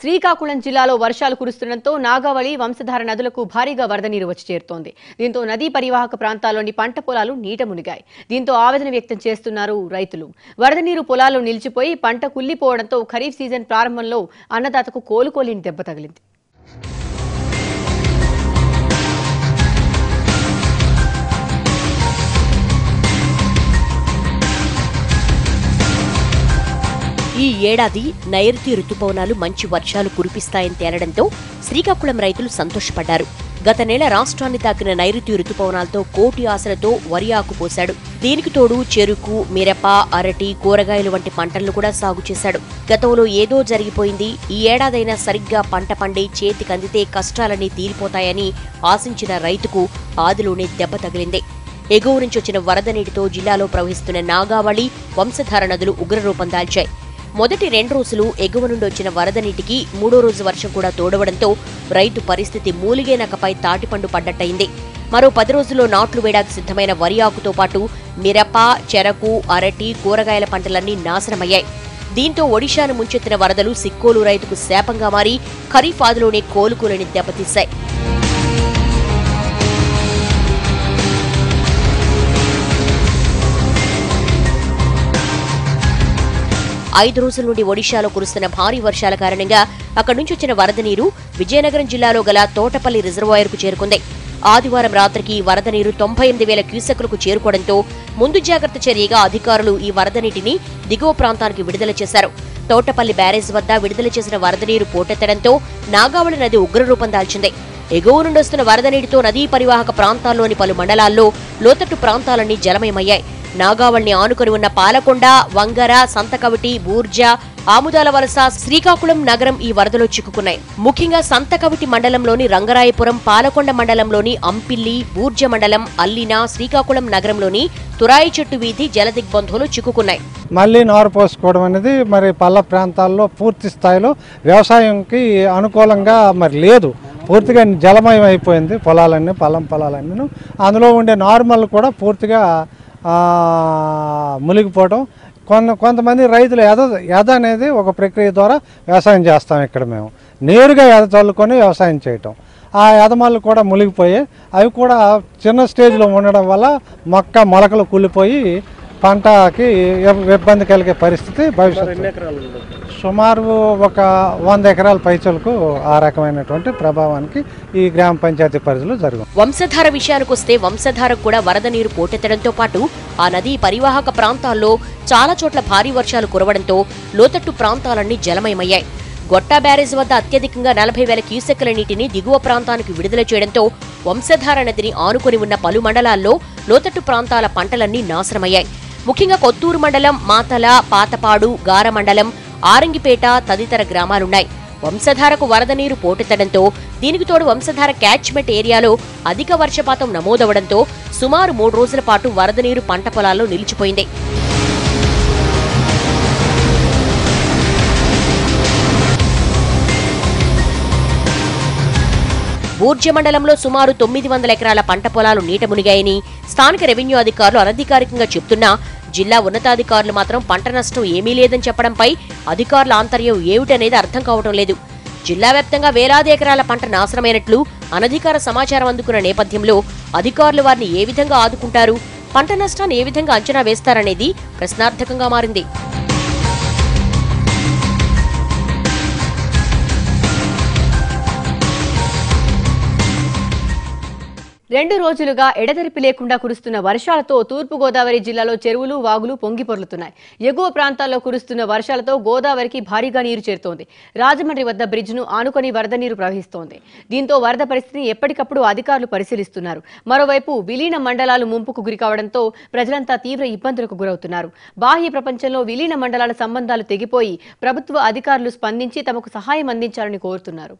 శ్రీకాకుళం జిల్లాలో వర్షాలు కురుస్తుండటంతో నాగావళి వంశధార నదులకు భారీగా వరద నీరు వచ్చి చేరుతోంది. దీంతో నదీ పరివాహక ప్రాంతాల్లోని పంట పొలాలు నీట మునిగాయి. దీంతో ఆవేదన వ్యక్తం చేస్తున్నారు రైతులు. వరద నీరు పొలాల్లో నిలిచిపోయి పంట కుళ్లిపోవడంతో ఖరీఫ్ సీజన్ ప్రారంభంలో అన్నదాతకు కోలుకోలేని దెబ్బ తగిలింది. ఈ ఏడాది నైరుతి రుతుపవనాలు మంచి వర్షాలు కురిపిస్తాయని తేలడంతో శ్రీకాకుళం రైతులు సంతోషపడ్డారు. గత నెల రాష్ట్రాన్ని తాకిన నైరుతి రుతుపవనాలతో కోటి ఆశలతో వరి ఆకు పోశాడు. దీనికి తోడు చెరుకు, మిరప, అరటి, కూరగాయలు వంటి పంటలను కూడా సాగు చేశాడు. గతంలో ఏదో జరిగిపోయింది, ఈ ఏడాదైనా సరిగ్గా పంట పండి చేతికందితే కష్టాలన్నీ తీరిపోతాయని ఆశించిన రైతుకు ఆదిలోనే దెబ్బ తగిలింది. ఎగువ నుంచి వచ్చిన వరద నీటితో జిల్లాలో ప్రవహిస్తున్న నాగావళి, వంశధార నదులు ఉగ్రరూపం దాల్చాయి. మొదటి 2 రోజులు ఎగువ నుండి వచ్చిన వరద నీటికి 3వ రోజు వర్షం కూడా తోడవడంతో రైతు పరిస్థితి మూలిగే నక్కపై తాటిపండు పడ్డట్టయింది. మరో 10 రోజుల్లో నాట్లు వేయడానికి సిద్ధమైన వరి ఆకుతో పాటు మిరప, చెరకు, అరటి, కూరగాయల పంటలన్నీ నాశనమయ్యాయి. దీంతో ఒడిశాను ముంచెత్తిన వరదలు సిక్కోలు రైతుకు శాపంగా మారి ఖరీఫ్ ఆదిలోనే కోలుకోలేని దెబ్బతీశాయి. 5 రోజుల నుండి ఒడిశాలో కురుస్తున్న భారీ వర్షాల కారణంగా అక్కడి నుంచి వచ్చిన వరద నీరు విజయనగరం జిల్లాలో గల తోటపల్లి రిజర్వాయర్కు చేరుకుంది. ఆదివారం రాత్రికి వరద నీరు 98,000 క్యూసెక్లకు చేరుకోవడంతో ముందు జాగ్రత్త చర్యగా అధికారులు ఈ వరద నీటిని దిగువ ప్రాంతానికి విడుదల చేశారు. తోటపల్లి బ్యారేజ్ వద్ద విడుదల చేసిన వరద నీరు పోటెత్తడంతో నాగావళి నది ఉగ్రరూపం దాల్చింది. ఎగువ నుండి వస్తున్న వరద నీటితో నదీ పరివాహక ప్రాంతాల్లోని పలు మండలాల్లో లోతట్టు ప్రాంతాలన్నీ జలమయమయ్యాయి. నాగావళిని ఆనుకొని ఉన్న పాలకొండ, వంగర, సంతకవిటి, బూర్జా, ఆముదాల వలస, శ్రీకాకుళం నగరం ఈ వరదలో చిక్కుకున్నాయి. ముఖ్యంగా సంతకవిటి మండలంలోని రంగరాయపురం, పాలకొండ మండలంలోని అంపిల్లి, బూర్జ మండలం, అల్లిన, శ్రీకాకుళం నగరంలోని తురాయి చెట్టు వీధి జలదిగ్బంధంలో చిక్కుకున్నాయి. మళ్లీ నారు పోసుకోవడం అనేది మరి పల్ల ప్రాంతాల్లో పూర్తి స్థాయిలో వ్యవసాయంకి అనుకూలంగా మరి లేదు. పూర్తిగా జలమయం అయిపోయింది పొలాలన్నీ, పొలాలన్నీ. అందులో ఉండే నార్మల్ కూడా పూర్తిగా మునిగిపోవడం. కొంతమంది రైతులు ఎద అనేది ఒక ప్రక్రియ ద్వారా వ్యవసాయం చేస్తాం. ఇక్కడ మేము నేరుగా ఎద చల్లుకొని వ్యవసాయం చేయటం. ఆ ఎదమల్లు కూడా మునిగిపోయి అవి కూడా చిన్న స్టేజ్లో ఉండడం వల్ల మొలకలు కూలిపోయి పంటకి ఇబ్బంది కలిగే పరిస్థితి భవిష్యత్తు. సుమారు ఒక 100 ఎకరాల పైచలకు ఆ రకమైనటువంటి ప్రభావానికి ఈ గ్రామ పంచాయతీ పరిధిలో జరుగుతుంది. వంశధార విషయానికొస్తే వంశధారకు కూడా వరద నీరు పోటెత్తడంతో పాటు ఆ నదీ పరివాహక ప్రాంతాల్లో చాలా చోట్ల భారీ వర్షాలు కురవడంతో లోతట్టు ప్రాంతాలన్నీ జలమయమయ్యాయి. గొట్టా బ్యారేజ్ వద్ద అత్యధికంగా 40,000 క్యూసెక్కుల నీటిని దిగువ ప్రాంతానికి విడుదల చేయడంతో వంశధార నదిని ఆనుకొని ఉన్న పలు మండలాల్లో లోతట్టు ప్రాంతాల పంటలన్నీ నాశనమయ్యాయి. ముఖ్యంగా కొత్తూరు మండలం, మాతల, పాతపాడు, గార మండలం, ఆరంగిపేట తదితర గ్రామాలున్నాయి. వంశధారకు వరద నీరు పోటెత్తడంతో దీనికి తోడు వంశధార క్యాచ్మెంట్ ఏరియాలో అధిక వర్షపాతం నమోదవడంతో సుమారు 3 రోజుల పాటు వరద నీరు పంట పొలాల్లో నిలిచిపోయింది. బూర్జ మండలంలో సుమారు 900 ఎకరాల పంట పొలాలు నీట మునిగాయని స్థానిక రెవెన్యూ అధికారులు అనధికారికంగా చెప్తున్నా జిల్లా ఉన్నతాధికారులు మాత్రం పంట నష్టం ఏమీ లేదని చెప్పడంపై అధికారుల ఆంతర్యం ఏమిటనేది అర్థం కావడం లేదు. జిల్లా వ్యాప్తంగా వేలాది ఎకరాల పంట నాశనమైనట్లు అనధికార సమాచారం అందుకున్న నేపథ్యంలో అధికారులు వారిని ఏ విధంగా ఆదుకుంటారు, పంట నష్టాన్ని ఏ విధంగా అంచనా వేస్తారనేది ప్రశ్నార్థకంగా మారింది. 2 రోజులుగా ఎడతెరిపి లేకుండా కురుస్తున్న వర్షాలతో తూర్పుగోదావరి జిల్లాలో చెరువులు, వాగులు పొంగి పొర్లుతున్నాయి. ఎగువ ప్రాంతాల్లో కురుస్తున్న వర్షాలతో గోదావరికి భారీగా నీరు చేరుతోంది. రాజమండ్రి వద్ద బ్రిడ్జ్ను ఆనుకొని వరద నీరు ప్రవహిస్తోంది. దీంతో వరద పరిస్థితిని ఎప్పటికప్పుడు అధికారులు పరిశీలిస్తున్నారు. మరోవైపు విలీన మండలాలు ముంపుకు గురికావడంతో ప్రజలంతా తీవ్ర ఇబ్బందులకు గురవుతున్నారు. బాహ్య ప్రపంచంలో విలీన మండలాల సంబంధాలు తెగిపోయి ప్రభుత్వ అధికారులు స్పందించి తమకు సహాయం అందించాలని కోరుతున్నారు.